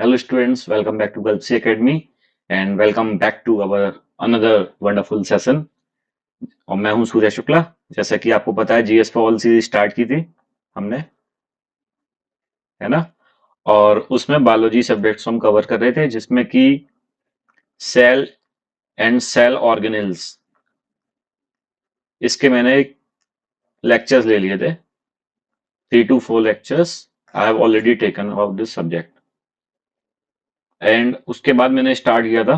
Hello students, welcome back to Gulf Sea Academy and welcome back to our another wonderful session। और मैं हूं सूर्य शुक्ला। जैसा कि आपको पता है GS for all series start की थी हमने, है ना। और उसमें बायोलॉजी सब्जेक्ट्स हम कवर कर रहे थे जिसमें कि सेल एंड सेल ऑर्गेनेल्स, इसके मैंने लेक्चर्स ले लिए थे, 3 to 4 lectures I have already taken of this subject. And उसके बाद मैंने स्टार्ट किया था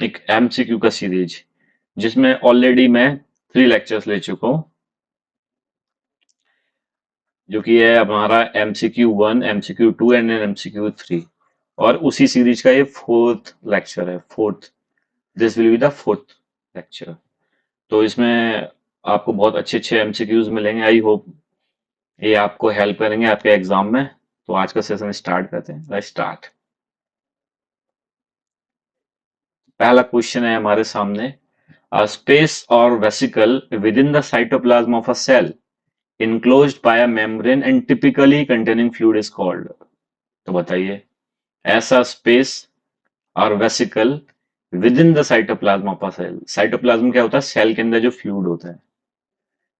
एक एमसीक्यू का सीरीज जिसमें ऑलरेडी मैं 3 लेक्चर्स ले चुका हूं, जो कि है हमारा MCQ 1, MCQ 2 एंड MCQ 3। और उसी सीरीज का ये 4th लेक्चर है। This will be the 4th lecture. तो इसमें आपको बहुत अच्छे अच्छे MCQs मिलेंगे। आई होप ये आपको हेल्प करेंगे आपके एग्जाम में। तो आज का सेशन स्टार्ट करते हैं। Let's start. पहला क्वेश्चन है हमारे सामने, a space or vesicle within the cytoplasm of a cell enclosed by a membrane and typically containing fluid is called। तो बताइए, ऐसा space or vesicle within the cytoplasm of a cell. Cytoplasm क्या होता है? Cell के अंदर जो fluid होता है।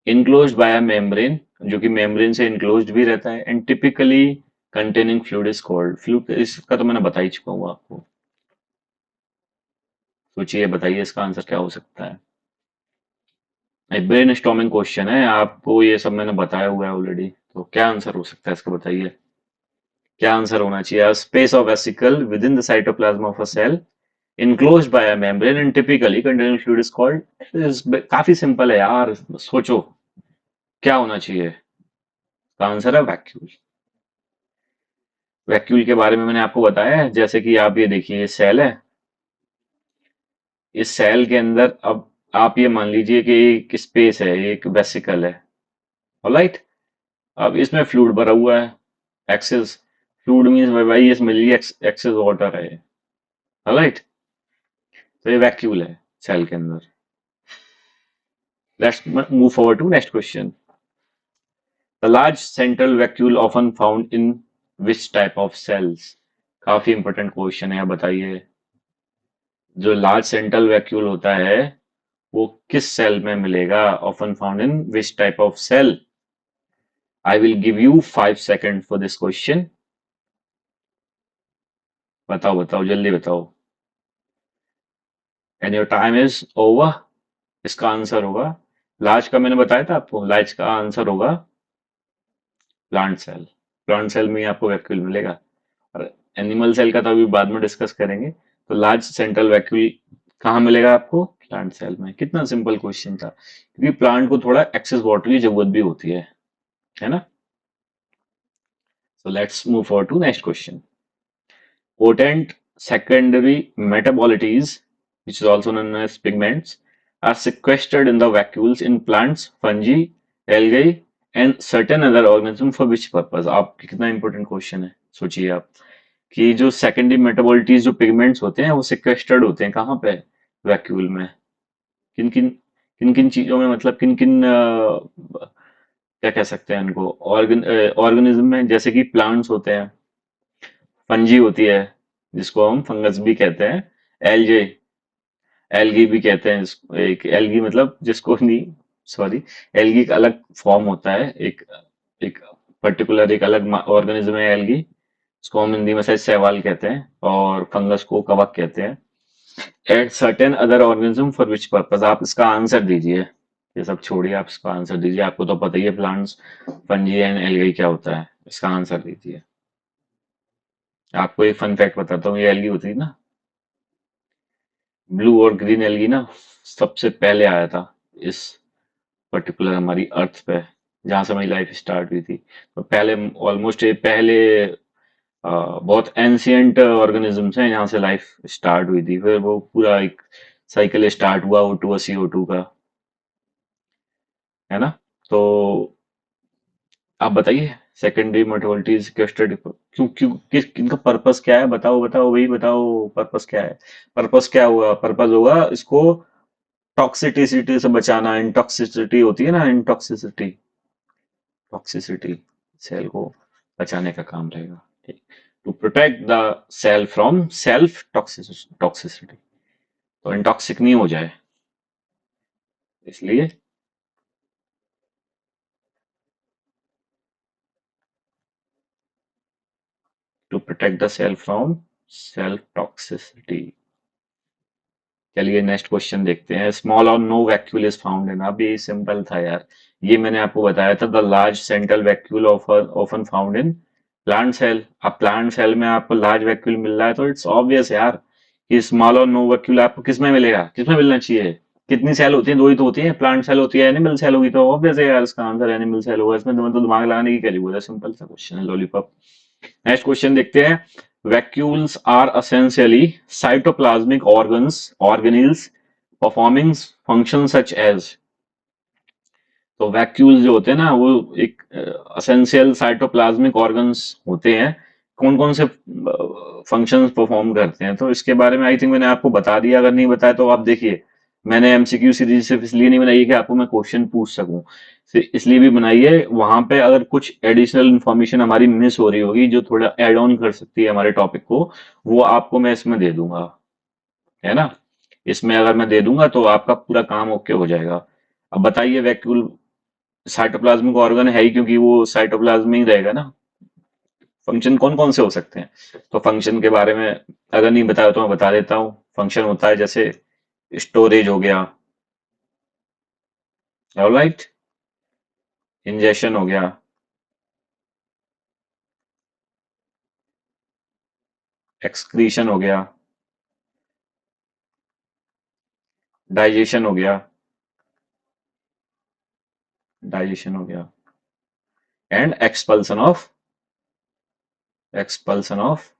इनक्लोज्ड बाय अ मेम्ब्रेन, जो कि मेम्ब्रेन से इनक्लोज्ड भी रहता है। And typically containing fluid is called. Fluid इसका तो मैंने बता ही चुका हूँ आपको। सोचिए, बताइए इसका आंसर क्या हो सकता है। ब्रेन स्टॉर्मिंग क्वेश्चन है, आपको ये सब मैंने बताया हुआ है ऑलरेडी। तो क्या आंसर हो सकता है इसका, बताइए क्या आंसर होना चाहिए। Space of vesicle within the cytoplasm of a cell enclosed by a membrane and typically containing fluid is called। काफी सिंपल है यार, सोचो क्या होना चाहिए। इसका आंसर है वैक्यूल। वैक्यूल के बारे में मैंने आपको बताया है। जैसे कि आप ये देखिए, ये सेल है। इस सेल के अंदर अब आप ये मान लीजिए कि एक स्पेस है, एक वेसिकल है। ऑलराइट, अब इसमें फ्लूइड भरा हुआ है। एक्सेस फ्लूइड मींस भाई इसमें एक्सेस वाटर है। ऑलराइट, तो ये वैक्यूल है सेल के अंदर। Let's move forward to next question. The large central vacuole often found in which type of cells? काफी इंपॉर्टेंट क्वेश्चन है, बताइए। जो लार्ज सेंट्रल वैक्यूल होता है वो किस सेल में मिलेगा? Often found in which type of cell? I will give you 5 second for this question. बताओ बताओ, जल्दी बताओ। And your time is over. इसका आंसर होगा, लार्ज का मैंने बताया था आपको, लार्ज का आंसर होगा प्लांट सेल। प्लांट सेल में ही आपको वैक्यूल मिलेगा। और एनिमल सेल का तो अभी बाद में डिस्कस करेंगे। तो लार्ज सेंट्रल वैक्यूल कहाँ मिलेगा आपको? प्लांट सेल में। कितना सिंपल क्वेश्चन था, क्योंकि प्लांट को थोड़ा एक्सेस वाटर की जरूरत भी होती है ना। So let's move forward to next question. Potent secondary metabolites, which is also known as pigments, are sequestered in the vacuoles in plants, fungi, algae and certain other organisms for which purpose? आप कितना important question है, सोचिए आप कि जो secondary मेटाबॉलिटीज जो pigments होते हैं वो सिक्वेस्टर्ड होते हैं कहाँ पे? वैक्यूल में। किन किन चीजों में, मतलब किन किन क्या कह सकते हैं इनको, ऑर्गेनिज्म में। जैसे कि प्लांट्स होते हैं, फंजी होती है जिसको हम फंगस भी कहते हैं, एलजे एलगी भी कहते हैं एक एलगी मतलब जिसको नहीं, सॉरी, एलगी का अलग फॉर्म होता है। एक एक पर्टिकुलर एक अलग ऑर्गेनिज्म है एलगी। इसको हम हिंदी में शायद शैवाल कहते हैं और फंगस को कवक कहते हैं। At certain other organism for which purpose? आप इसका आंसर दीजिए। ये सब छोड़िए, आप इसका आंसर दीजिए। आपको तो पता ही है प्लांट्स, फंजी एंड एल्गी क्या होता है। इसका आंसर दीजिए। आपको एक फन फैक्ट बताता हूँ, ये एल्गी होती है ना, ब्लू और ग्रीन एल्गी ना, सबसे पहले आया था इस पर्टिकुलर हमारी अर्थ पे, जहां से हमारी लाइफ स्टार्ट हुई थी। तो पहले ऑलमोस्ट ये पहले बहुत एंशियंट ऑर्गेनिजम्स हैं जहाँ से लाइफ स्टार्ट हुई थी। फिर वो पूरा एक साइकिल स्टार्ट हुआ O2 और CO2 का, है ना। तो आप बताइए, सेकेंडरी मेटाबॉलिटीज के स्टडी क्यों क्यों इनका पर्पस क्या है? बताओ बताओ, वही बताओ, पर्पस क्या है? पर्पस क्या हुआ? पर्पस होगा इसको टॉक्सिटिसिटी से बचाना। इंटॉक्सिसिटी होती है ना, इंटॉक्सिसिटी, टॉक्सिसिटी सेल को बचाने का काम रहेगा। To protect the cell from self toxicity, तो इंटॉक्सिक नहीं हो जाए इसलिए। To protect the cell from self toxicity. चलिए नेक्स्ट क्वेश्चन देखते हैं। Small or no vacuole is found in, अब ये सिंपल था यार, ये मैंने आपको बताया था। The large central vacuole often found in plant cell. अब प्लांट सेल में आपको लार्ज वैक्यूल मिल रहा है तो इट्स ऑब्वियस यार कि स्मॉल और नो वैक्यूल आपको किस में मिलेगा, किस में मिलना चाहिए। कितनी सेल होती है, दो ही तो होती है, प्लांट सेल होती है, एनिमल सेल होगी, तो ऑब्वियस है यार इसका आंसर एनिमल सेल होगा। इसमें तो मतलब दिमाग लगाने की क्या जरूरत है, सिंपल सा क्वेश्चन है, लॉलीपॉप। नेक्स्ट क्वेश्चन देखते हैं। Vacuoles are essentially cytoplasmic organelles performing function such as. तो वैक्यूल्स जो होते हैं ना वो एक एसेंशियल साइटोप्लाज्मिक ऑर्गन्स होते हैं। कौन कौन से फंक्शंस परफॉर्म करते हैं, तो इसके बारे में आई थिंक मैंने आपको बता दिया। अगर नहीं बताया तो आप देखिए, मैंने एमसीक्यू सीरीज सिर्फ इसलिए नहीं बनाई है कि आपको मैं क्वेश्चन पूछ सकूं, इसलिए भी बनाई है वहां पे अगर कुछ एडिशनल इंफॉर्मेशन हमारी मिस हो रही होगी जो थोड़ा ऐड ऑन कर सकती है हमारे टॉपिक को, वो आपको मैं इसमें दे दूंगा, है ना। इसमें अगर मैं दे दूंगा तो आपका पूरा काम ओके हो जाएगा। अब बताइए, वैक्यूल साइटोप्लाज्मिक ऑर्गन है ही क्योंकि वो साइटोप्लाज्म में ही रहेगा ना। फंक्शन कौन कौन से हो सकते हैं, तो फंक्शन के बारे में अगर नहीं बताया तो मैं बता देता हूँ। फंक्शन होता है जैसे स्टोरेज हो गया, ऑलराइट, इंजेशन हो गया, एक्सक्रीशन हो गया, डाइजेशन हो गया, डाइजेशन हो गया, and expulsion of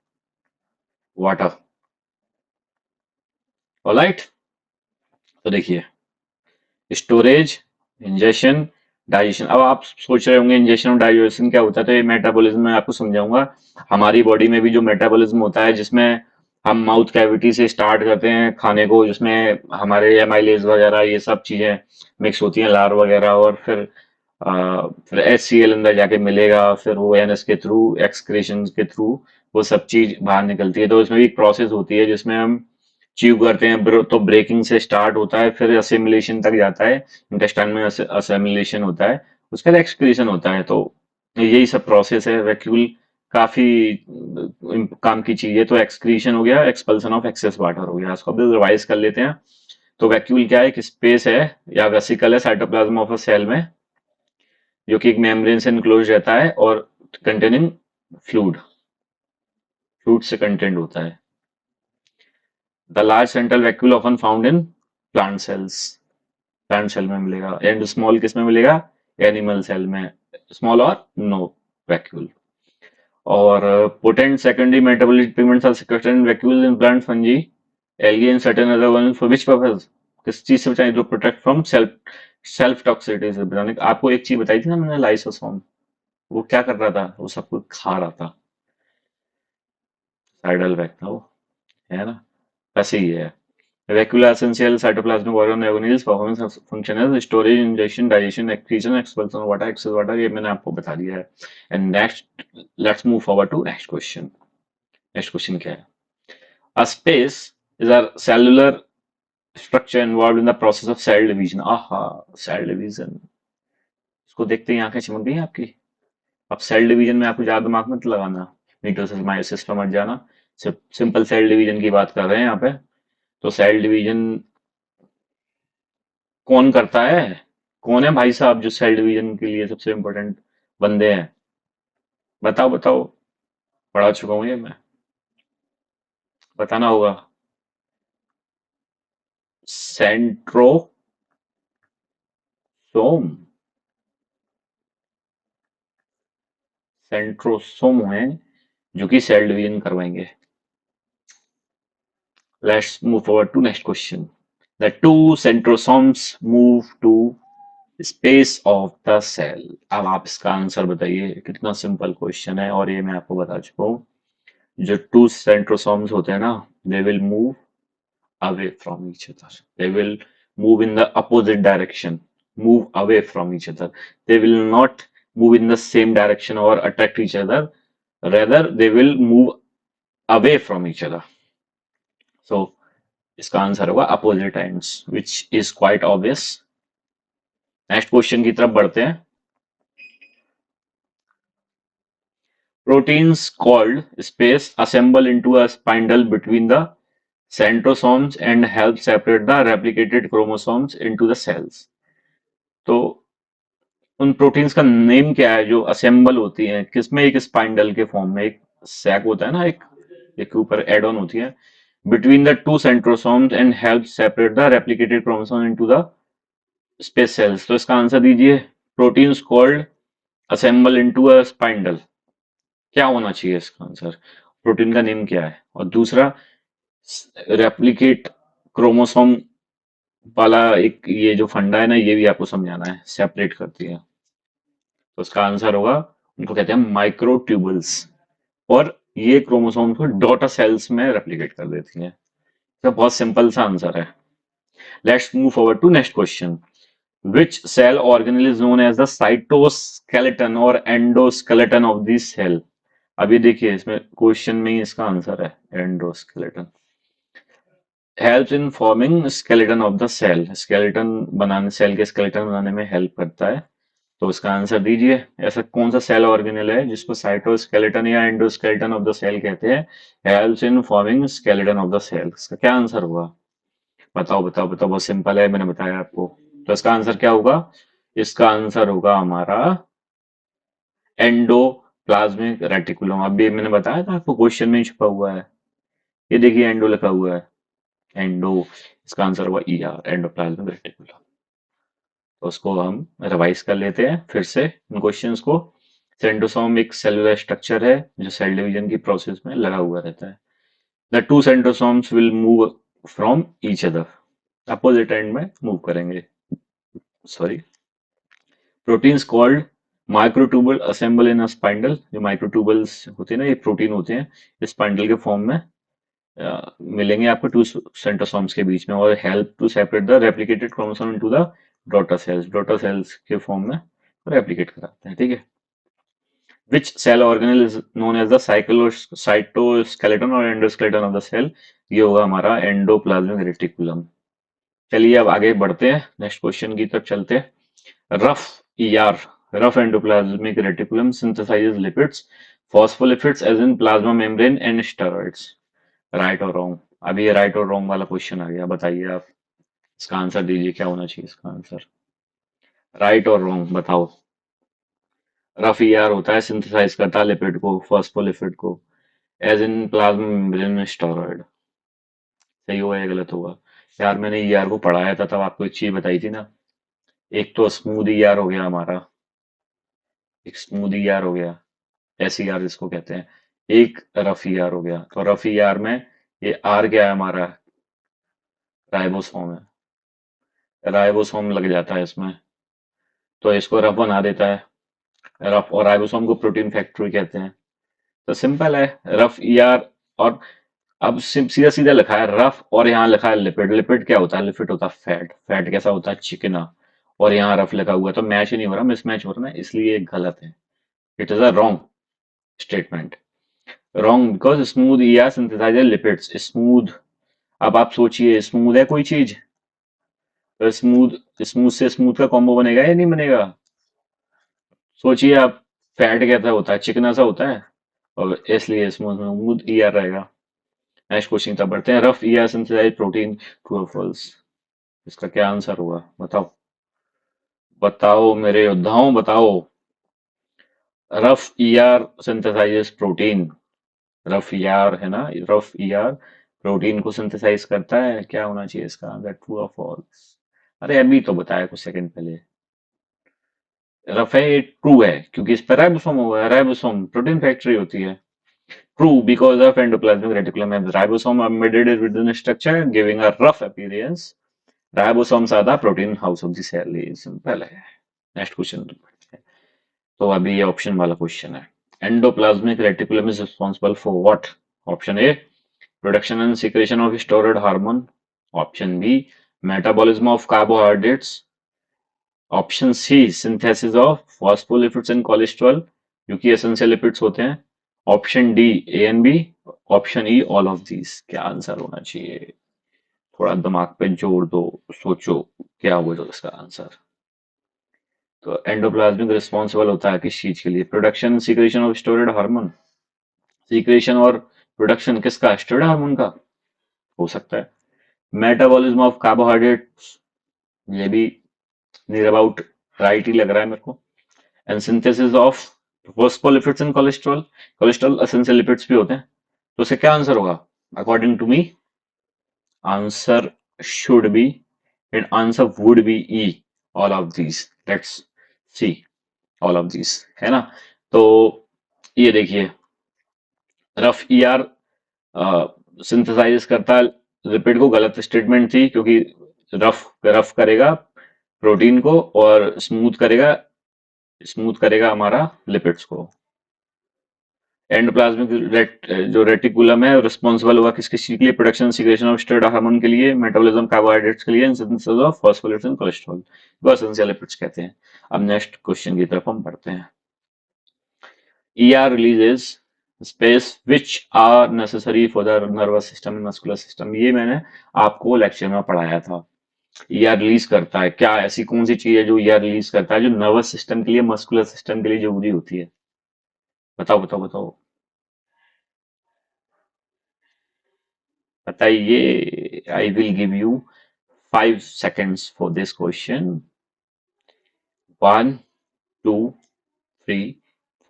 water, alright. तो देखिए, स्टोरेज, इंजेशन, डाइजेशन। अब आप सोच रहे होंगे इंजेशन और डाइजेशन क्या होता है, तो ये मेटाबॉलिज्म में आपको समझाऊंगा। हमारी बॉडी में भी जो मेटाबॉलिज्म होता है जिसमें हम माउथ कैविटी से स्टार्ट करते हैं खाने को, जिसमें हमारे एमाइलेज वगैरह ये सब चीजें मिक्स होती हैं, लार वगैरह, और फिर HCl अंदर जाके मिलेगा, फिर वो एनएस के थ्रू, एक्सक्रेशन के थ्रू वो सब चीज बाहर निकलती है। तो इसमें भी एक प्रोसेस होती है जिसमें हम च्यू करते हैं, तो ब्रेकिंग से स्टार्ट होता है, फिर असिमिलेशन तक जाता है, इंटेस्टाइन में असिमिलेशन होता है, उसके बाद एक्सक्रीशन होता है। तो यही सब प्रोसेस है। वैक्यूल काफी काम की चीज है। तो एक्सक्रीशन हो गया, एक्सपल्सन ऑफ एक्सेस वाटर हो गया, इसको भी रिवाइज कर लेते हैं। तो वैक्यूल क्या है, एक स्पेस है या वेसिकल है साइटोप्लाज्म ऑफ अ सेल में, जो कि एक मेम्ब्रेन से इनक्लोज रहता है और कंटेनिंग फ्लूइड, फ्लूइड से कंटेंट होता है। The large central vacuole often found in plant cells, plant cell में मिलेगा। एंड स्मॉल किस में मिलेगा, एनिमल सेल में, स्मॉल और नो वैक्यूल। और potent secondary metabolic pigments are secreted in vacuole in plant, fungi, algae and certain other one, for which purpose, किस चीज से बचाएं, to protect from self toxicity से बचाने। आपको एक चीज बताई थी ना मैंने, लाइसोसोम, वो क्या कर रहा था, वो सब कुछ खा रहा था, साइडल बैग था वो, है ना। वैसे ही है। Reticular essential cytoplasmic organelles performance function है storage, injection, digestion, excretion, expulsion water, excess water, ये मैंने आपको बता दिया है। And next, let's move forward to next question. Next question क्या है, a space is a cellular structure involve in the process of cell division. आहा, cell division, इसको देखते ही आंखें चमक गई आपकी। अब सेल डिवीजन में आपको ज्यादा दिमाग मत लगाना, मीटोसिस मायोसिस पर मत जाना, सिर्फ सिंपल सेल डिवीजन की बात कर रहे हैं यहाँ पे। तो सेल डिवीजन कौन करता है, कौन है भाई साहब जो सेल डिवीजन के लिए सबसे इंपॉर्टेंट बंदे हैं, बताओ बताओ, पढ़ा चुका हूँ ये मैं, बताना होगा। सेंट्रोसोम, सेंट्रोसोम है जो कि सेल डिवीजन करवाएंगे। Let's move forward to next question. The two centrosomes move to space of the cell. अब आप इसका आंसर बताइए, कितना सिंपल क्वेश्चन है और ये मैं आपको बता चुका हूँ। जो टू सेंट्रोसोम्स होते हैं ना, they will move away from each other. They will move in the opposite direction, move away from each other. They will not move in the same direction or attack each other. Rather, they will move away from each other. So इसका answer होगा opposite ends, which is quite obvious. Next question की तरफ बढ़ते हैं। Proteins called space assemble into a spindle between the centrosomes and help separate the replicated chromosomes into the cells। तो उन proteins का name क्या है जो असेंबल होती हैं किसमें? एक स्पाइंडल के फॉर्म में, एक सैक होता है ना, एक के ऊपर एड ऑन होती है, between the two centrosomes and help separate the replicated chromosome into the space cells. तो इसका आंसर दीजिए। Proteins called assemble into a spindle, क्या होना चाहिए इसका आंसर? प्रोटीन का नेम क्या है? और दूसरा, रेप्लिकेट क्रोमोसोम वाला एक ये जो फंडा है ना, ये भी आपको समझाना है, सेपरेट करती है। तो उसका आंसर होगा, उनको कहते हैं माइक्रोट्यूबल्स, और ये क्रोमोसोम को डॉटर सेल्स में रेप्लिकेट कर देती है। तो बहुत सिंपल सा आंसर है। Let's move forward to next question. Which cell organelle is known as the cytoskeleton or endoskeleton of this cell? अभी देखिए इसमें क्वेश्चन में ही इसका आंसर है, endoskeleton. Help in forming skeleton of the cell, skeleton बनाने, cell के skeleton बनाने में हेल्प करता है। तो इसका आंसर दीजिए। ऐसा कौन सा सेल ऑर्गेनेल है जिसको साइटोस्केलेटन या एंडोस्केलेटन ऑफ द सेल कहते हैं? Helps in forming skeleton of the cell. इसका क्या आंसर होगा? बताओ बताओ बताओ, बहुत सिंपल है, मैंने बताया आपको। तो इसका आंसर क्या होगा? इसका आंसर होगा हमारा एंडोप्लाज्मिक रेटिकुलम। अभी मैंने बताया था आपको, क्वेश्चन में ही छुपा हुआ है। ये देखिए एंडो लिखा हुआ है, एंडो। इसका आंसर हुआ ई आर, एंडोप्लाज्मिक रेटिकुलम। तो उसको हम रिवाइज कर लेते हैं फिर से इन क्वेश्चंस को। सेंट्रोसोम एक सेलुलर स्ट्रक्चर है जो सेल डिवीजन की प्रोसेस में लगा हुआ रहता है। The two centrosomes will move from each other, opposite and में मूव करेंगे। Sorry. Proteins called microtubule assemble इन अ स्पाइंडल। जो माइक्रोट्यूबल्स होते हैं ना, ये प्रोटीन होते हैं स्पाइंडल के फॉर्म में मिलेंगे आपको टू सेंट्रोसोम्स के बीच में, और help to separate the replicated chromosome into the daughter cells. Daughter cells के फॉर्म में रेप्लिकेट कराते हैं, ठीक है। Which cell organelle is known as the cytoskeleton और endoskeleton of the cell? ये होगा हमारा एंडोप्लाज्मिक रेटिकुलम। चलिए अब आगे बढ़ते हैं, नेक्स्ट क्वेश्चन की तरफ चलते हैं। Rough ER, rough endoplasmic reticulum synthesizes lipids, phospholipids as in plasma membrane and steroids। Right और रॉन्ग? अभी ये राइट और रॉन्ग वाला क्वेश्चन आ गया, बताइए आप। इसका आंसर दीजिए, क्या होना चाहिए इसका आंसर? राइट और रॉन्ग बताओ। रफ ईआर होता है, सिंथेसाइज करता है लिपिड को, फॉस्फोलिपिड को, एज इन प्लाज्मा मेम्ब्रेन में स्टेरॉइड। सही हुआ या गलत हुआ? यार मैंने ईआर को पढ़ाया था, तब आपको एक चीज बताई थी ना। एक तो स्मूथ ईआर हो गया हमारा, एक स्मूथ ईआर हो गया, एस ईआर जिसको कहते हैं। एक रफ ईआर हो गया। तो रफ ईआर में ये आर क्या है हमारा? राइबोसोम है। राइबोसोम लग जाता है इसमें, तो इसको रफ बना देता है। रफ और राइबोसोम को प्रोटीन फैक्ट्री कहते हैं। तो सिंपल है, रफ ईआर। और अब सीधा सीधा लिखा है रफ, और यहाँ लिखा है लिपिड। लिपिड क्या होता है? लिपिड होता है फैट। फैट कैसा होता है? चिकना। और यहाँ रफ लिखा हुआ है, तो मैच ही नहीं हो रहा, मिसमैच हो रहा है, इसलिए गलत है। It is a wrong statement. Wrong because smooth या सिंथेसाइज लिपिड्स, स्मूथ। अब आप सोचिए, स्मूथ है कोई चीज, तो स्मूथ, स्मूथ से स्मूथ का कॉम्बो बनेगा या नहीं बनेगा? सोचिए आप, फैट कैसा होता है? चिकना सा होता है, और इसलिए स्मूथ ई आर रहेगा। नेक्स्ट क्वेश्चन तब बढ़ते हैं। Rough E R synthesize protein, true और फॉल्स? इसका क्या आंसर होगा? बताओ बताओ मेरे योद्धाओं, बताओ। Rough ER synthesizes protein. Rough ER है ना, रफ ईआर प्रोटीन को सिंथेसाइज करता है। क्या होना चाहिए इसका आंसर? ट्रू और फॉल्स? अरे अभी तो बताया कुछ सेकंड पहले। रफ है, ये ट्रू है, क्योंकि इस पर राइबोसोम हुआ है। राइबोसोम प्रोटीन फैक्ट्री होती है। True because of endoplasmic reticulum has ribosome embedded within the structure giving a rough appearance. Ribosomes are the protein house of the cell. ये सिंपल है। Next question. तो अभी ये ऑप्शन वाला क्वेश्चन है। Endoplasmic reticulum is responsible for what? Option A, production and secretion of steroid hormone. Option B, metabolism of carbohydrates. Option C, synthesis of phospholipids and cholesterol, जो कि essential lipids होते हैं। Option D, A and B. Option E all of these क्या answer होना चाहिए? थोड़ा दिमाग पे जोर दो, सोचो क्या होगा जो इसका आंसर। तो एंडोप्लाज्मिक रिस्पॉन्सिबल होता है किस चीज के लिए? Production secretion of steroid hormone. Secretion और प्रोडक्शन किसका? स्टेरॉइड हार्मोन का हो सकता है। मेटाबॉलिज्म ऑफ कार्बोहाइड्रेट्स, ये भी नियर अबाउट राइट ही लग रहा है मेरे को। And synthesis of phospholipids and cholesterol, cholesterol essential lipids भी होते हैं। तो इसका क्या आंसर होगा according to me? Answer should be and answer would be E all of these. Let's see all of these, है ना? तो ये देखिए, रफ ई आर सिंथेसाइज करता है लिपिड को, गलत स्टेटमेंट थी क्योंकि रफ रफ करेगा प्रोटीन को और स्मूथ करेगा हमारा लिपिड्स को। एंडोप्लाज्मिक जो रेटिकुलम है रिस्पॉन्सिबल हुआ किस किस चीज के लिए? Production secretion of steroid hormone के लिए, मेटाबॉलिज्म कार्बोहाइड्रेट्स के लिए, synthesis of phospholipids and cholesterol को एसेंशियल लिपिड्स कहते हैं। अब नेक्स्ट क्वेश्चन की तरफ हम बढ़ते हैं। ER releases space which are necessary for the nervous system and muscular system। ये मैंने आपको लेक्चर में पढ़ाया था। ER रिलीज करता है क्या? ऐसी कौन सी चीज है जो ER रिलीज करता है जो नर्वस सिस्टम के लिए, मस्कुलर सिस्टम के लिए जरूरी होती है? बताओ बताओ बताओ, बताइए। आई will give you 5 seconds for this question. 1, 2, 3,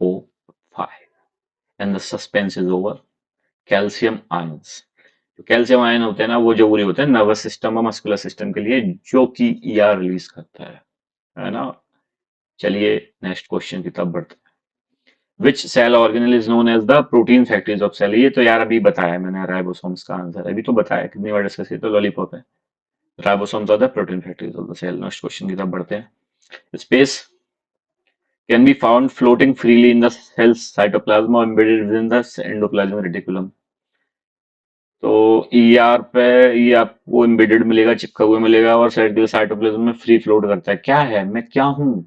4, 5 and the suspense is over। Calcium ions, जो कैल्शियम आयन होते हैं ना, वो जरूरी होते हैं नर्वस सिस्टम और मस्कुलर सिस्टम के लिए, जो कि ER रिलीज करता है ना? चलिए नेक्स्ट क्वेश्चन की तरफ बढ़ते हैं। Which cell organelle is known as the protein factories of cell? ये तो यार अभी बताया मैंने, राइबोसोम्स का आंसर अभी तो बताया, कितनी बार डिस्कस किया, तो लॉलीपॉप है। Ribosomes are the protein factories of the cell. Next question की तरफ बढ़ते हैं। Space can be found floating freely in the cell's cytoplasm or embedded within the endoplasmic reticulum। तो ER पे ये आपको एम्बेडेड मिलेगा, चिपका हुआ मिलेगा, और साइटोप्लाज्म में फ्री फ्लोट करता है। क्या है, मैं क्या हूँ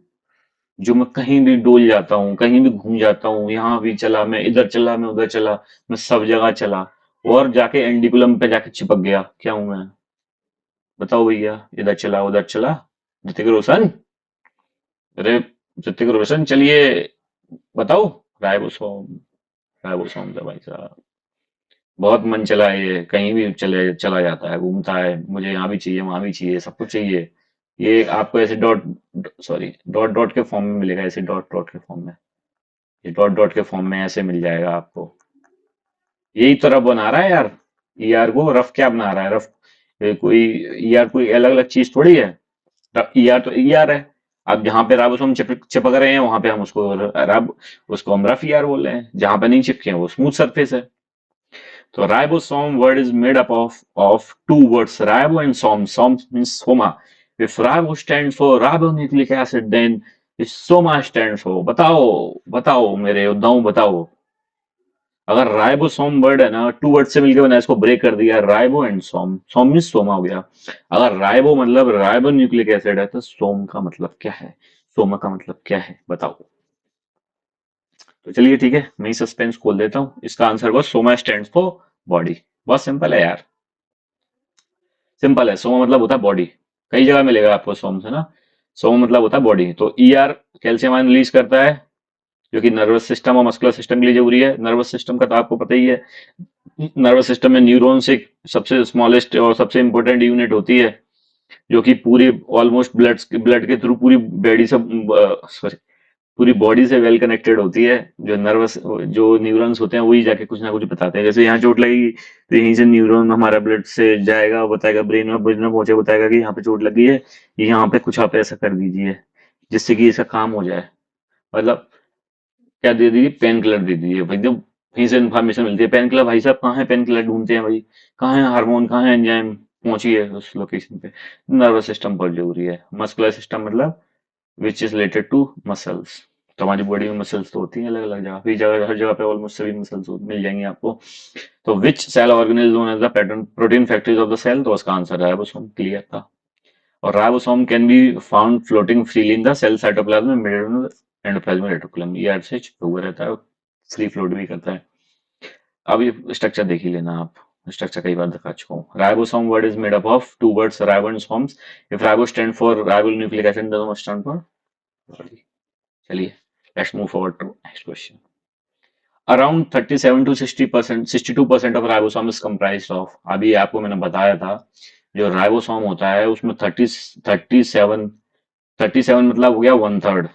जो मैं कहीं भी डोल जाता हूँ, कहीं भी घूम जाता हूँ, यहाँ भी चला मैं, इधर चला मैं, उधर चला मैं, सब जगह चला और जाके एंडिकुलम पे जाके चिपक गया। क्या हूं मैं? बताओ भैया। इधर चला उधर चला। ऋतिक रोशन, अरे ऋतिक रोशन, चलिए बताओ। राइबोसोम, राइबोसोम था भाई साहब। बहुत मन चला है, ये कहीं भी चला जाता है, घूमता है, मुझे यहाँ भी चाहिए वहां भी चाहिए, सब कुछ चाहिए। ये आपको ऐसे डॉट, सॉरी, डॉट डॉट के फॉर्म में मिलेगा, ऐसे डॉट डॉट के फॉर्म में, ये डॉट डॉट के फॉर्म में ऐसे मिल जाएगा आपको। यही तो रफ बना रहा है यार, ER को रफ क्या बना रहा है? रफ कोई ER कोई अलग अलग चीज थोड़ी है। ER तो ER है। अब जहां पे राइबोसोम चिपक रहे हैं वहां पे हम उसको हम रफ ER बोल रहे हैं, जहां पे नहीं चिपके हैं वो स्मूथ सरफेस है। तो ribosome word is made up of two words, ribo and some. Some means soma. If ribo stands for ribonucleic acid, then soma stands for, बताओ बताओ मेरे योद्धाओं, बताओ। अगर राइबोसोम वर्ड है ना, टू वर्ड से मिलकर बना, इसको ब्रेक कर दिया, ribo and some. Some means soma हो गया। अगर राइबो मतलब राइबो न्यूक्लिक एसिड है, तो सोम का मतलब क्या है, सोमा का मतलब क्या है, बताओ। तो चलिए ठीक है, मैं ही सस्पेंस खोल देता हूँ। इसका आंसर होगा सोमा स्टैंड्स फॉर बॉडी। बहुत सिंपल है यार, सिंपल है। सोमा मतलब होता है बॉडी, कई जगह मिलेगा आपको सोम से ना। सोमा मतलब होता है बॉडी। तो ER कैल्शियम आयन रिलीज करता है, जो कि नर्वस सिस्टम और मस्कुलर सिस्टम के लिए जरूरी है। नर्वस सिस्टम का तो आपको पता ही है, नर्वस सिस्टम में न्यूरॉन्स एक सबसे स्मॉलेस्ट और सबसे इंपॉर्टेंट यूनिट होती है, जो कि पूरी ऑलमोस्ट ब्लड के थ्रू पूरी बॉडी से, सॉरी, पूरी बॉडी से वेल कनेक्टेड होती है। जो नर्वस, जो न्यूरॉन्स होते हैं वही जाके कुछ ना कुछ बताते हैं। जैसे यहाँ चोट लगी तो यहीं से न्यूरॉन हमारा ब्लड से जाएगा, बताएगा ब्रेन में पहुंचे, बताएगा कि यहाँ पे चोट लगी है, यहाँ पे कुछ आप ऐसा कर दीजिए जिससे कि इसका काम हो जाए। मतलब क्या दे दीजिए, पेन किलर दे दीजिए भाई। जब कहीं से इन्फॉर्मेशन मिलती है, पेन किलर भाई साहब कहाँ है, पेन किलर ढूंढते हैं भाई, कहाँ है हार्मोन, कहाँ है एंजाइम, पहुंचिए उस लोकेशन पे। नर्वस सिस्टम बहुत जरूरी है। मस्कुलर सिस्टम मतलब which is related to muscles. तो हमारी बॉडी में मसल्स तो होती हैं अलग अलग जगह, हर जगह पे ऑलमोस्ट सभी मसल्स मिल जाएंगे आपको। तो which cell organelle known as the pattern protein factories of the cell? तो उसका आंसर राइबोसोम, क्लियर था। और ribosome can be found floating freely in the cell cytoplasm endoplasmic reticulum. ये से हुआ रहता है, फ्री फ्लोट भी करता है। अब ये स्ट्रक्चर देख ही लेना आप, स्ट्रक्चर कई बार दिखा चुका हूँ। Ribosome word is made up of two words ribosomes. If ribo stand for ribonucleic acid, दोनों स्टैंड फॉर। चलिए let's move forward to next question. Around 37 to 60%, 62% of ribosome is comprised of. अभी आपको मैंने बताया था जो राइबोसोम होता है उसमें 37 मतलब हो गया वन थर्ड,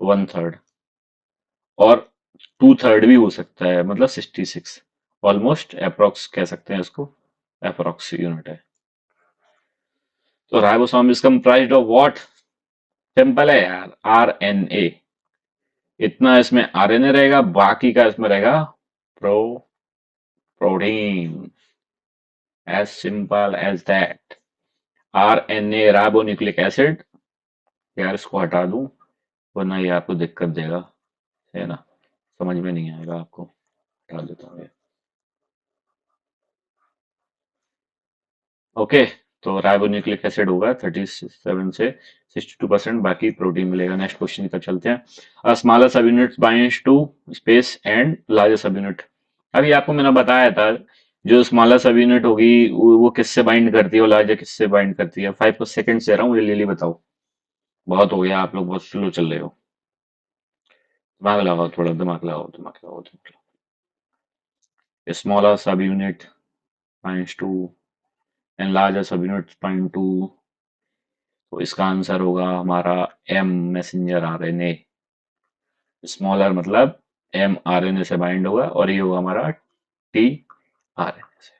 वन थर्ड, और टू थर्ड भी हो सकता है, मतलब 66, ऑलमोस्ट अप्रोक्स कह सकते हैं इसको, अप्रोक्स यूनिट है। तो ribosome is comprised of what? Simple है यार, आरएनए। इतना इसमें आरएनए रहेगा, बाकी का इसमें रहेगा pro protein, as simple as that. RNA ribonucleic acid. यार इसको हटा दूं वरना ये आपको दिक्कत देगा, है ना, समझ में नहीं आएगा आपको। हटा देता हूँ ये। ओके, तो राइबोन्यूक्लिक एसिड होगा 37 से 62%, बाकी प्रोटीन मिलेगा। नेक्स्ट क्वेश्चन की तरफ चलते हैं। A smaller sub unit binds to space and larger sub unit. अभी आपको मैंने बताया था जो स्मॉलर सब यूनिट होगी वो किससे बाइंड करती है और लार्जर किससे बाइंड करती है। 5 सेकंड दे रहा हूँ, मुझे ले बताओ। बहुत हो गया, आप लोग बहुत स्लो चल रहे हो। दिमाग लगाओ, थोड़ा दिमाग लगाओ, दिमाग लगाओ, दिमाग लगाओ। Smaller sub unit binds to and larger sub unit bind to, तो इसका आंसर होगा हमारा एम, मैसेंजर आरएनए। स्मॉलर मतलब एम आरएनए से बाइंड होगा और ये होगा हमारा टी आरएनए से।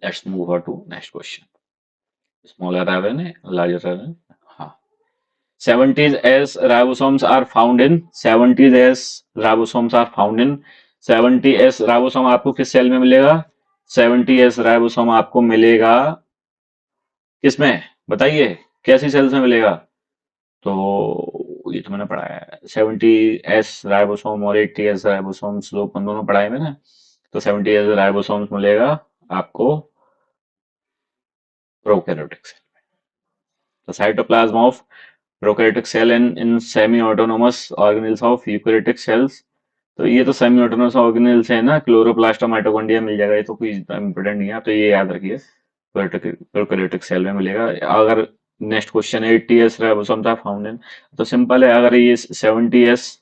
Let's move on to next question. Smaller RNA, larger RNA. हाँ, 70s as ribosomes are found in 70s as ribosomes are found in 70s ribosome आपको किस सेल में मिलेगा? 70s राइबोसोम आपको मिलेगा किसमें बताइए, कैसी सेल्स में मिलेगा? तो ये तो मैंने पढ़ा है, 70s राइबोसोम और 80s राइबोसोम्स दो दोनों पढ़ाए मैंने। तो 70s राइबोसोम्स मिलेगा आपको prokaryotic cell. The cytoplasm of prokaryotic cell in semi-autonomous organelles of eukaryotic cells। तो ये तो सेमी ऑटोनमस ऑर्गेनेल्स है ना, क्लोरोप्लास्ट और माइटोकॉन्ड्रिया मिल जाएगा, ये तो कोई इंपोर्टेंट नहीं है, तो ये याद रखिए प्रोकैरियोटिक सेल में मिलेगा। अगर नेक्स्ट क्वेश्चन है 80s राइबोसोम था फाउंड इन, तो सिंपल है, अगर ये 70s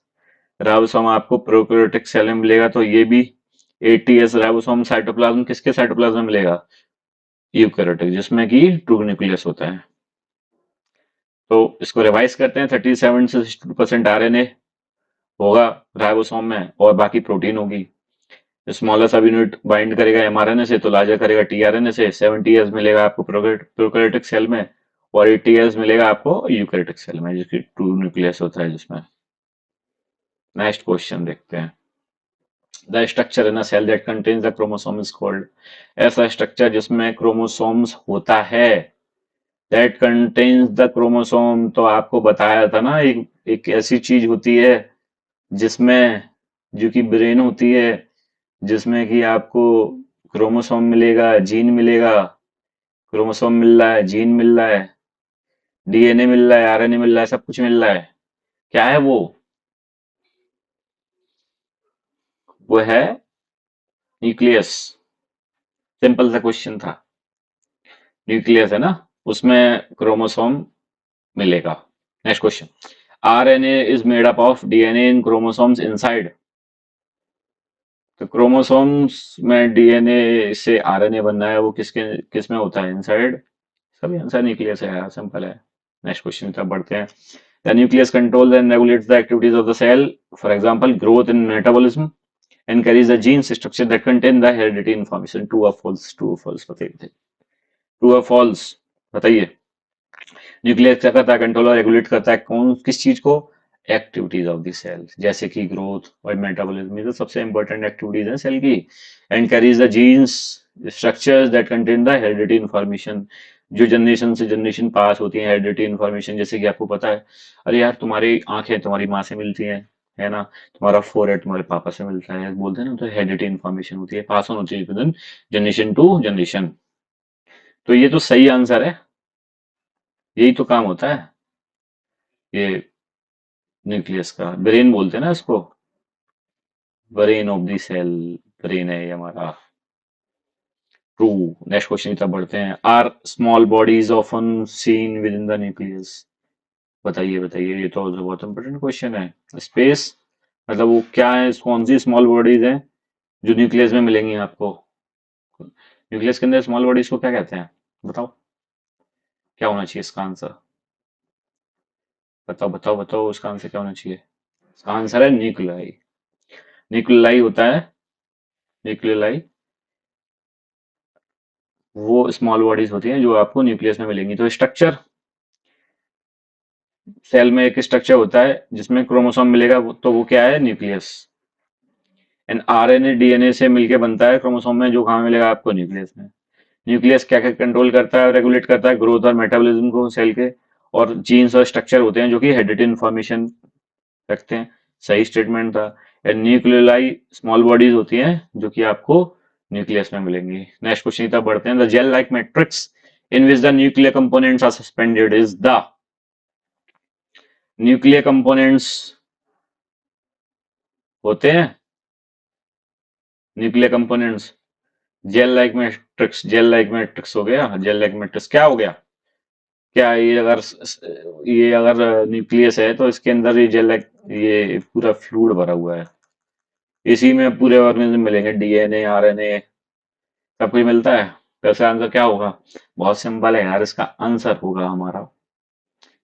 राइबोसोम आपको प्रोकैरियोटिक सेल में मिलेगा तो ये भी 80s राइबोसोम साइटोप्लाज्म किसके साइटोप्लाज्म में मिलेगा? यूकैरियोटिक, जिसमें कि ट्रू न्यूक्लियस होता है। तो इसको रिवाइज करते हैं, 37 से 62% आरएनए होगा राइबोसोम में और बाकी प्रोटीन होगी। स्मॉलर सब यूनिट बाइंड करेगा एमआरएनए से तो लार्जर करेगा टीआरएनए से। 70s मिलेगा आपको प्रोकैरियोटिक सेल में और 80s मिलेगा आपको यूकैरियोटिक सेल में, जिसकी ट्रू न्यूक्लियस होता है जिसमें। नेक्स्ट क्वेश्चन देखते हैं। The structure in a cell that contains the chromosome is called. ऐसा स्ट्रक्चर जिसमें क्रोमोसोम्स होता है, दैट कंटेन्स द क्रोमोसोम, तो आपको बताया था ना, एक ऐसी चीज होती है जिसमें, जो कि ब्रेन होती है, जिसमें कि आपको क्रोमोसोम मिलेगा, जीन मिलेगा, क्रोमोसोम मिल रहा है, जीन मिल रहा है, डीएनए मिल रहा है, आरएनए मिल रहा है, सब कुछ मिल रहा है। क्या है वो? वो है न्यूक्लियस। सिंपल सा क्वेश्चन था, न्यूक्लियस है ना, उसमें क्रोमोसोम मिलेगा। Next question. RNA is made up of DNA in chromosomes inside. तो क्रोमोसोम्स में डीएनए से आरएनए बनना है, वो किसके किस में होता है? इनसाइड। सभी आंसर न्यूक्लियस है यार, सिंपल है। नेक्स्ट क्वेश्चन की तरफ बढ़ते हैं। The nucleus controls and regulates the activities of the cell, for example growth in metabolism, and carries the genes structure that contain the heredity information. True और false? True और false बताइए, true और false बताइए। Nucleus क्या करता है? Control और regulate करता है कौन किस चीज को? एक्टिविटीज ऑफ द सेल, जैसे कि ग्रोथ और मेटाबॉलिज्म, ये तो सबसे इंपॉर्टेंट एक्टिविटीज हैं सेल की। And carries the genes structures that contain the heredity information, जो जनरेशन से जनरेशन पास होती है हेरिडिटी इन्फॉर्मेशन। जैसे कि आपको पता है, अरे यार तुम्हारी आंखें तुम्हारी माँ से मिलती हैं, है ना, तुम्हारा फोरहेड तुम्हारे पापा से मिलता है, बोलते हैं ना, तो हेरिडिटी इन्फॉर्मेशन होती है, पास ऑन होती है जनरेशन टू जनरेशन। तो ये तो सही आंसर है, यही तो काम होता है ये न्यूक्लियस का, ब्रेन बोलते हैं ना इसको। Brain of the cell, brain है ये हमारा। ट्रू। नेक्स्ट क्वेश्चन की तरफ बढ़ते हैं। Are small bodies often seen within the nucleus? बताइए बताइए, ये तो बहुत इंपॉर्टेंट क्वेश्चन है। स्पेस मतलब वो क्या है, कौन सी स्मॉल बॉडीज हैं जो न्यूक्लियस में मिलेंगी आपको? न्यूक्लियस के अंदर स्मॉल बॉडीज को क्या कहते हैं? बताओ, क्या होना चाहिए इसका आंसर? बताओ बताओ बताओ, इसका आंसर क्या होना चाहिए? इसका आंसर है न्यूक्लियाई। न्यूक्लियाई होता है, न्यूक्लियाई वो स्मॉल बॉडीज होती हैं जो आपको न्यूक्लियस में मिलेंगी। तो स्ट्रक्चर, सेल में एक स्ट्रक्चर होता है जिसमें क्रोमोसोम मिलेगा, तो वो क्या है? न्यूक्लियस। एंड आरएनए डीएनए से मिलके बनता है क्रोमोसोम में, जो कहाँ मिलेगा आपको? न्यूक्लियस में। न्यूक्लियस क्या क्या कंट्रोल करता है, रेगुलेट करता है? ग्रोथ और मेटाबॉलिज्म को सेल के। और जीन्स और स्ट्रक्चर होते हैं जो कि हेरिडिटी इंफॉर्मेशन रखते हैं। सही स्टेटमेंट था। एंड न्यूक्लियोलाई स्मॉल बॉडीज होती हैं जो कि आपको न्यूक्लियस में मिलेंगी। नेक्स्ट क्वेश्चन की तरफ बढ़ते हैं। The gel like matrix in which the nuclear components are suspended is the? Nuclear components होते हैं, nuclear components, gel like matrix, gel like matrix हो गया। जेल लाइक मैट्रिक्स क्या हो गया? क्या ये अगर न्यूक्लियस है तो इसके अंदर ये जेल लाइक, ये पूरा फ्लूइड भरा हुआ है, इसी में पूरे ऑर्गेनिज्म मिलेंगे, डीएनए आरएनए सब कुछ मिलता है। तो इसका आंसर क्या होगा? बहुत सिंपल है यार, इसका आंसर होगा हमारा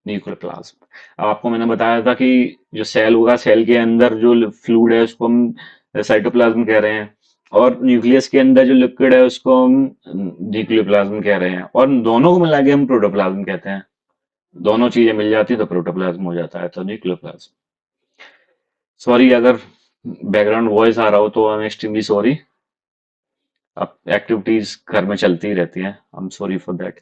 न्यूक्लियर प्लाज्म। अब आपको मैंने बताया था कि जो सेल होगा, सेल के अंदर जो फ्लूइड है उसको हम साइटोप्लाज्म कह रहे हैं, और न्यूक्लियस के अंदर जो लिक्विड है उसको हम न्यूक्लियर प्लाज्म कह रहे हैं, और दोनों को मिला के हम प्रोटोप्लाज्म कहते हैं। दोनों चीजें मिल जाती है तो प्रोटोप्लाज्म हो जाता है, तो न्यूक्लियर प्लाज्म। सॉरी अगर बैकग्राउंड वॉइस आ रहा हो तो आई एम एक्सट्रीमली सॉरी। अब एक्टिविटीज घर में चलती ही रहती हैं, I am sorry for that.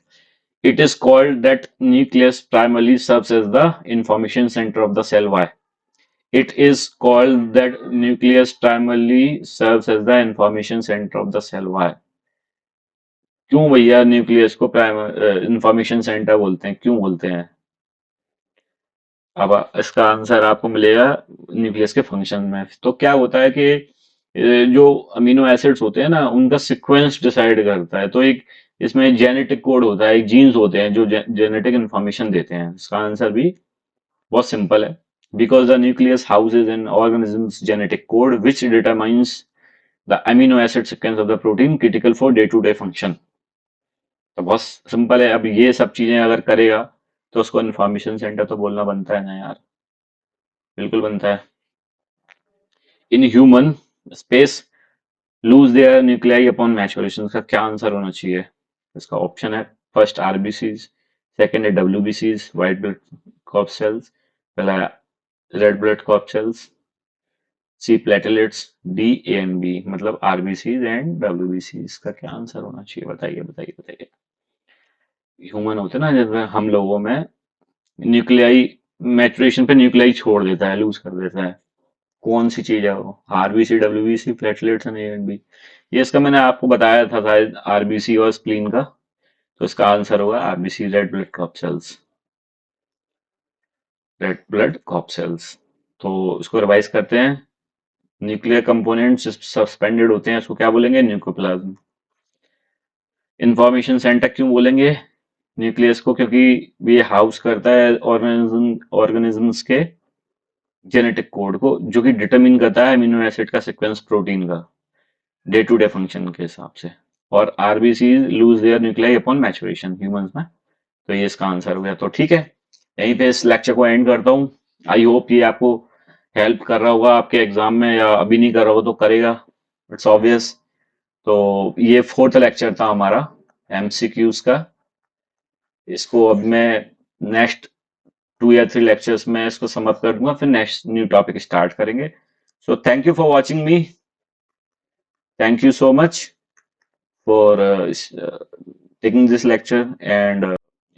It is called that nucleus primarily serves as the information center of the cell. Why? It is called that nucleus primarily serves as the information center of the cell. Why? क्यों भैया nucleus को primer information centre बोलते हैं, क्यों बोलते हैं? अब इसका आंसर आपको मिलेगा न्यूक्लियस के फंक्शन में। तो क्या होता है कि जो अमीनो एसिड्स होते हैं ना, उनका सीक्वेंस डिसाइड करता है। तो एक इसमें जेनेटिक कोड होता है, एक जीन्स होते हैं जो जेनेटिक इंफॉर्मेशन देते हैं। इसका आंसर भी बहुत सिंपल है। Because the nucleus houses in organisms genetic code which determines the amino acid sequence of the protein critical for day to day function. तो बहुत सिंपल है। अब ये सब चीजें अगर करेगा तो उसको इन्फॉर्मेशन सेंटर तो बोलना बनता है ना यार, बिल्कुल बनता है। In human space lose their nuclei upon maturation का क्या आंसर होना चाहिए? इसका ऑप्शन है फर्स्ट आरबीसीज, सेकंड है डब्ल्यूबीसीज व्हाइट ब्लड कॉर्प सेल्स, पहला red blood corpuscles, C platelets, D A and B. मतलब आरबीसीज एंड डब्ल्यूबीसीज का क्या आंसर होना चाहिए? बताइए बताइए बताइए। ह्यूमन होते हैं ना, जैसे हम लोगों में न्यूक्लियाई मैच्योरेशन पे न्यूक्लियाई छोड़ देता है, लूज कर देता है। कौन सी चीज है वो? RBC WBC platelets and ANB. ये इसका मैंने आपको बताया था शायद, आरबीसी और स्प्लीन का। तो इसका आंसर होगा RBC, red blood corpuscles, red blood corpuscles. तो इसको रिवाइज करते हैं। न्यूक्लियर कंपोनेंट्स सस्पेंडेड होते हैं, इसको क्या बोलेंगे? न्यूक्लियोप्लाज्म। इंफॉर्मेशन सेंटर क्यों बोलेंगे न्यूक्लियस को? क्योंकि ये हाउस करता है ऑर्गेनिजम्स के जेनेटिक कोड को, जो कि डिटरमिन करता है अमीनो एसिड का सीक्वेंस प्रोटीन का डे टू डे फंक्शन के हिसाब से। और RBC lose their nuclei upon maturation humans में। तो ये इसका आंसर हो गया। तो ठीक है, यहीं पे इस लेक्चर को एंड करता हूँ। आई होप ये आपको हेल्प कर रहा होगा आपके एग्जाम में, या अभी नहीं कर रहा हो तो करेगा, इट्स ऑब्वियस। तो ये फोर्थ लेक्चर था हमारा एमसीक्यूज का। इसको अब मैं नेक्स्ट 2 या 3 लेक्चर्स में इसको समाप्त कर दूंगा, फिर नेक्स्ट न्यू टॉपिक स्टार्ट करेंगे। So thank you for watching me, thank you so much for taking this lecture, and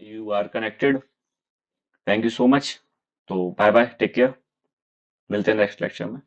you are connected. Thank you so much. तो बाय बाय, टेक केयर, मिलते हैं नेक्स्ट लेक्चर में।